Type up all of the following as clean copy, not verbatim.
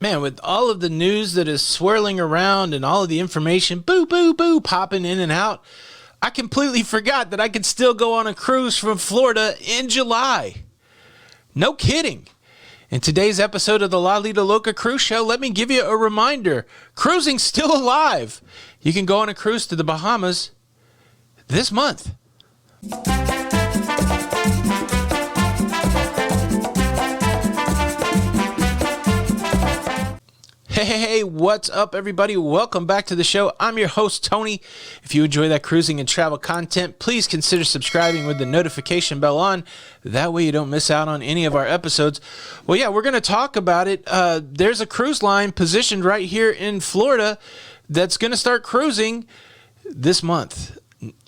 Man, with all of the news that is swirling around and all of the information, boo, boo, boo, popping in and out, I completely forgot that I could still go on a cruise from Florida in July. No kidding. In today's episode of the Lido Loca Cruise Show, let me give you a reminder. Cruising's still alive. You can go on a cruise to the Bahamas this month. Hey, what's up, everybody? Welcome back to the show. I'm your host, Tony. If you enjoy that cruising and travel content, please consider subscribing with the notification bell on. That way you don't miss out on any of our episodes. Well, yeah, we're going to talk about it. There's a cruise line positioned right here in Florida that's going to start cruising this month.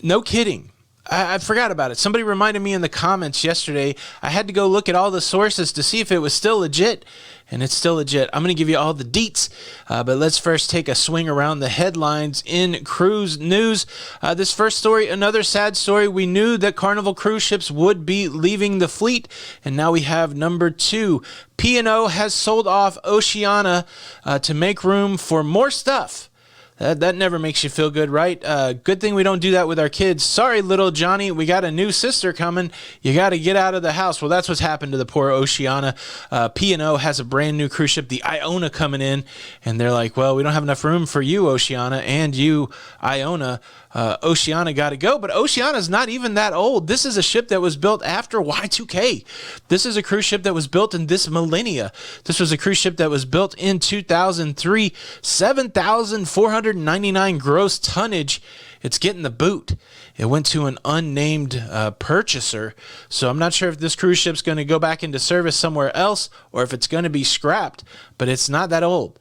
No kidding. I forgot about it. Somebody reminded me in the comments yesterday. I had to go look at all the sources to see if it was still legit, and it's still legit. I'm going to give you all the deets, but let's first take a swing around the headlines in cruise news. This first story, another sad story. We knew that Carnival cruise ships would be leaving the fleet, and now we have number 2. P&O has sold off Oceania to make room for more stuff. That never makes you feel good, right? Good thing we don't do that with our kids. Sorry, little Johnny, we got a new sister coming. You got to get out of the house. Well, that's what's happened to the poor Oceania. P&O has a brand new cruise ship, the Iona, coming in, and they're like, well, we don't have enough room for you, Oceania, and you, Iona. Oceania got to go, but Oceania's not even that old. This is a ship that was built after Y2K. This is a cruise ship that was built in this millennia. This was a cruise ship that was built in 2003, 7,499 gross tonnage. It's getting the boot. It went to an unnamed purchaser, so I'm not sure if this cruise ship's going to go back into service somewhere else or if it's going to be scrapped, but it's not that old.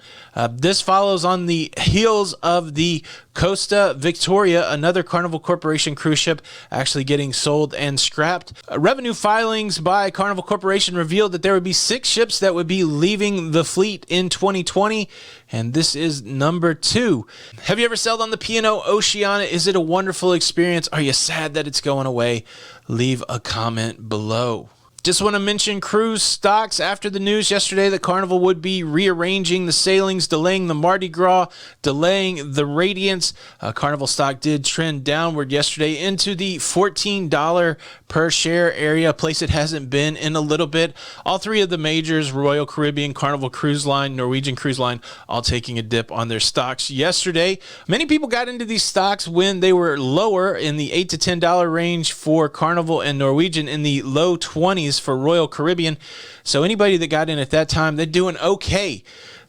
This follows on the heels of the Costa Victoria, another Carnival Corporation cruise ship, actually getting sold and scrapped. Revenue filings by Carnival Corporation revealed that there would be 6 ships that would be leaving the fleet in 2020, and this is number 2. Have you ever sailed on the P&O Oceania? Is it a wonderful experience? Are you sad that it's going away? Leave a comment below. Just want to mention cruise stocks. After the news yesterday that Carnival would be rearranging the sailings, delaying the Mardi Gras, delaying the Radiance, Carnival stock did trend downward yesterday into the $14 per share area, a place it hasn't been in a little bit. All 3 of the majors, Royal Caribbean, Carnival Cruise Line, Norwegian Cruise Line, all taking a dip on their stocks yesterday. Many people got into these stocks when they were lower in the $8 to $10 range for Carnival and Norwegian, in the low 20s for Royal Caribbean. So anybody that got in at that time, they're doing okay.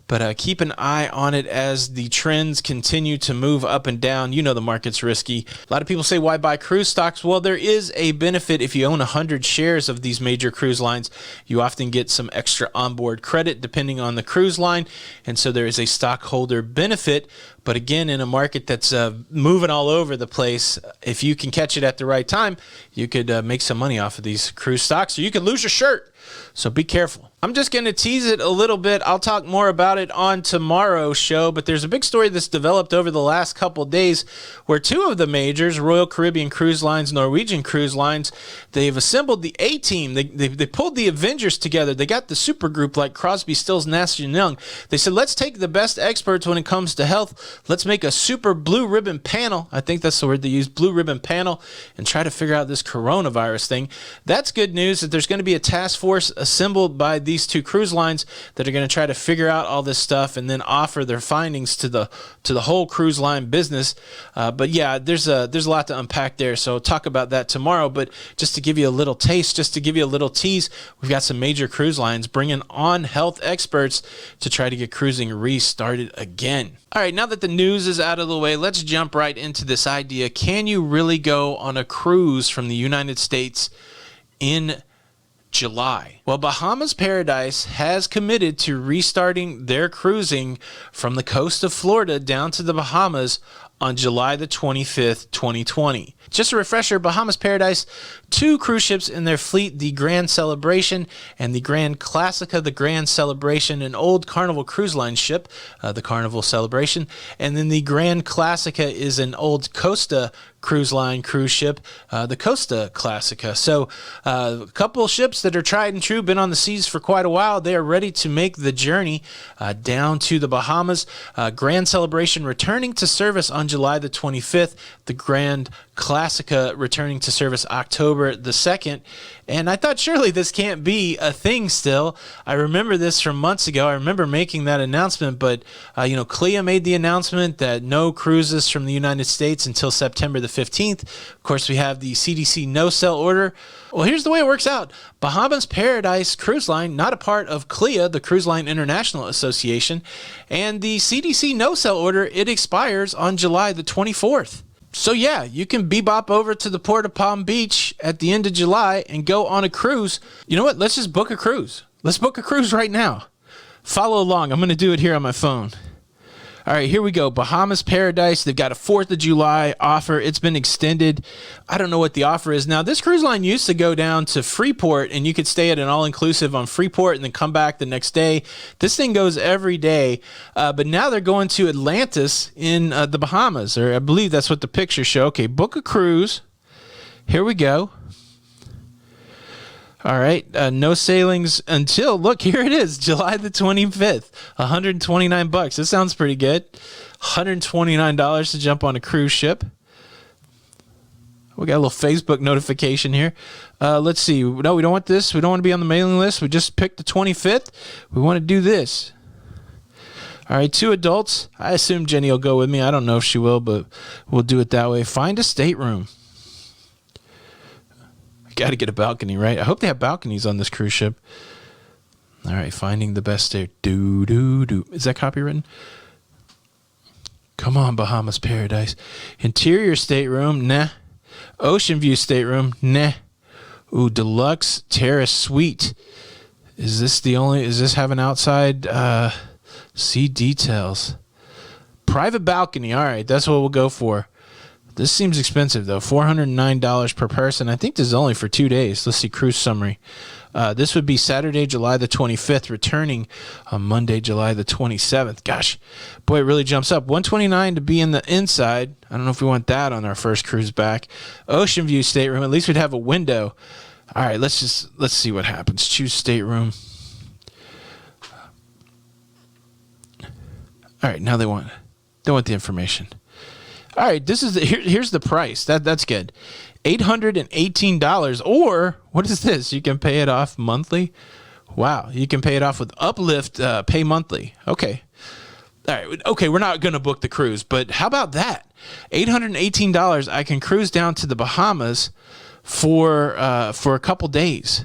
But keep an eye on it as the trends continue to move up and down. You know the market's risky. A lot of people say, why buy cruise stocks? Well, there is a benefit if you own 100 shares of these major cruise lines. You often get some extra onboard credit depending on the cruise line. And so there is a stockholder benefit. But again, in a market that's moving all over the place, if you can catch it at the right time, you could make some money off of these cruise stocks, or you could lose your shirt. So be careful. I'm just going to tease it a little bit. I'll talk more about it on tomorrow's show, but there's a big story that's developed over the last couple days where 2 of the majors, Royal Caribbean Cruise Lines, Norwegian Cruise Lines, they've assembled the A-team. They pulled the Avengers together. They got the super group like Crosby, Stills, Nash & Young. They said, let's take the best experts when it comes to health. Let's make a super blue ribbon panel. I think that's the word they use, blue ribbon panel, and try to figure out this coronavirus thing. That's good news that there's going to be a task force assembled by these 2 cruise lines that are going to try to figure out all this stuff and then offer their findings to the whole cruise line business. But yeah, there's a lot to unpack there, so I'll talk about that tomorrow. But just to give you a little taste, just to give you a little tease, we've got some major cruise lines bringing on health experts to try to get cruising restarted again. All right, now that the news is out of the way, let's jump right into this idea. Can you really go on a cruise from the United States in July? Well, Bahamas Paradise has committed to restarting their cruising from the coast of Florida down to the Bahamas on July the 25th, 2020. Just a refresher, Bahamas Paradise, 2 cruise ships in their fleet, the Grand Celebration and the Grand Classica. The Grand Celebration, an old Carnival Cruise Line ship, the Carnival Celebration, and then the Grand Classica is an old Costa cruise line cruise ship, the Costa Classica. So a couple ships that are tried and true, been on the seas for quite a while. They are ready to make the journey down to the Bahamas. Grand Celebration returning to service on July the 25th. The Grand Classica returning to service October the 2nd. And I thought surely this can't be a thing still. I remember this from months ago. I remember making that announcement, but CLIA made the announcement that no cruises from the United States until September the 15th. Of course, we have the CDC no-sell order. Well, here's the way it works out. Bahamas Paradise Cruise Line, not a part of CLIA, the Cruise Line International Association, and the CDC no-sell order, it expires on July the 24th. So yeah, you can bebop over to the port of Palm Beach at the end of July and go on a cruise. You know what? Let's just book a cruise. Let's book a cruise right now. Follow along. I'm going to do it here on my phone. All right, here we go. Bahamas Paradise. They've got a 4th of July offer. It's been extended. I don't know what the offer is now. This cruise line used to go down to Freeport, and you could stay at an all-inclusive on Freeport and then come back the next day. This thing goes every day, but now they're going to Atlantis in the Bahamas, or I believe that's what the pictures show. Okay, book a cruise. Here we go. All right, no sailings until, look, here it is, July the 25th, $129. This sounds pretty good. $129 to jump on a cruise ship. We got a little Facebook notification here. Let's see. No, we don't want this. We don't want to be on the mailing list. We just picked the 25th. We want to do this. All right, 2 adults. I assume Jenny will go with me. I don't know if she will, but we'll do it that way. Find a stateroom. Got to get a balcony, right? I hope they have balconies on this cruise ship. All right, finding the best state. Is that copywritten? Come on, Bahamas Paradise. Interior stateroom, nah. Ocean view stateroom, nah. Ooh, deluxe terrace suite. Is this have an outside? See details. Private balcony. All right, that's what we'll go for. This seems expensive, though. $409 per person. I think this is only for 2 days. Let's see, cruise summary. This would be Saturday, July the 25th, returning on Monday, July the 27th. Gosh, boy, it really jumps up. $129 to be in the inside. I don't know if we want that on our first cruise back. Ocean view stateroom. At least we'd have a window. All right, let's see what happens. Choose stateroom. All right, now they want the information. All right, here's the price. That's good. $818, or what is this? You can pay it off monthly. Wow, you can pay it off with Uplift, pay monthly. Okay. All right. Okay, we're not going to book the cruise, but how about that? $818, I can cruise down to the Bahamas for a couple days.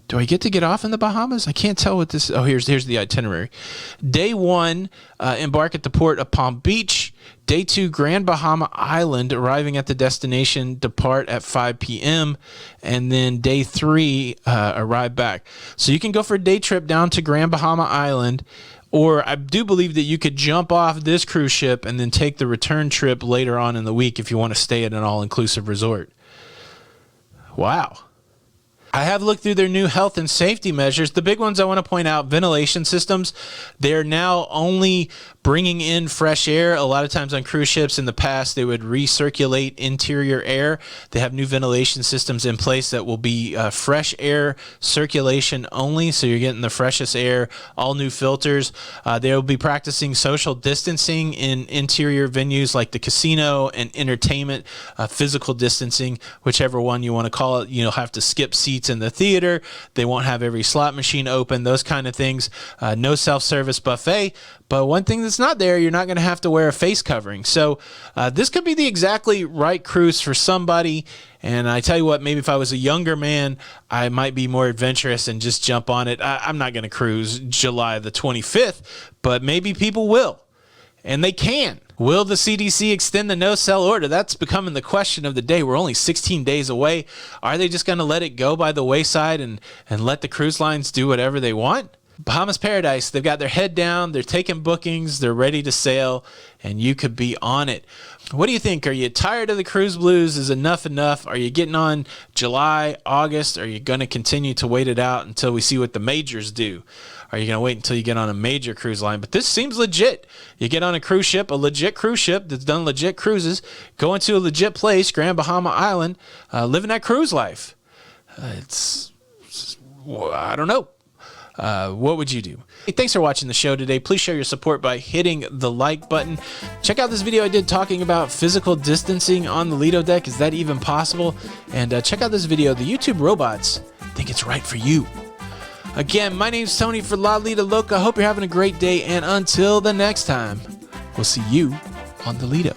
Do I get to get off in the Bahamas? I can't tell what this. Oh, here's the itinerary. Day 1, embark at the port of Palm Beach. Day 2, Grand Bahama Island, arriving at the destination, depart at 5 p.m. And then day 3, arrive back. So you can go for a day trip down to Grand Bahama Island, or I do believe that you could jump off this cruise ship and then take the return trip later on in the week if you want to stay at an all-inclusive resort. Wow. I have looked through their new health and safety measures. The big ones I want to point out, ventilation systems. They're now only bringing in fresh air. A lot of times on cruise ships in the past, they would recirculate interior air. They have new ventilation systems in place that will be fresh air circulation only, so you're getting the freshest air, all new filters. They will be practicing social distancing in interior venues like the casino and entertainment, physical distancing, whichever one you want to call it. You'll have to skip seats in the theater. They won't have every slot machine open, those kind of things. No self-service buffet. But one thing that's not there, you're not going to have to wear a face covering. So this could be the exactly right cruise for somebody. And I tell you what, maybe if I was a younger man, I might be more adventurous and just jump on it. I'm not going to cruise July the 25th, but maybe people will. And they can. Will the CDC extend the no-sell order? That's becoming the question of the day. We're only 16 days away. Are they just going to let it go by the wayside and let the cruise lines do whatever they want? Bahamas Paradise, they've got their head down, they're taking bookings, they're ready to sail, and you could be on it. What do you think? Are you tired of the cruise blues? Is enough? Are you getting on July, August? Are you going to continue to wait it out until we see what the majors do? are you going to wait until you get on a major cruise line? But this seems legit. You get on a cruise ship, a legit cruise ship that's done legit cruises, go into a legit place, Grand Bahama Island, living that cruise life. I don't know. What would you do? Hey, thanks for watching the show today. Please show your support by hitting the like button. Check out this video I did talking about physical distancing on the Lido deck. Is that even possible? And check out this video. The YouTube robots think it's right for you. Again, my name's Tony for La Lido Loca. Hope you're having a great day. And until the next time, we'll see you on the Lido.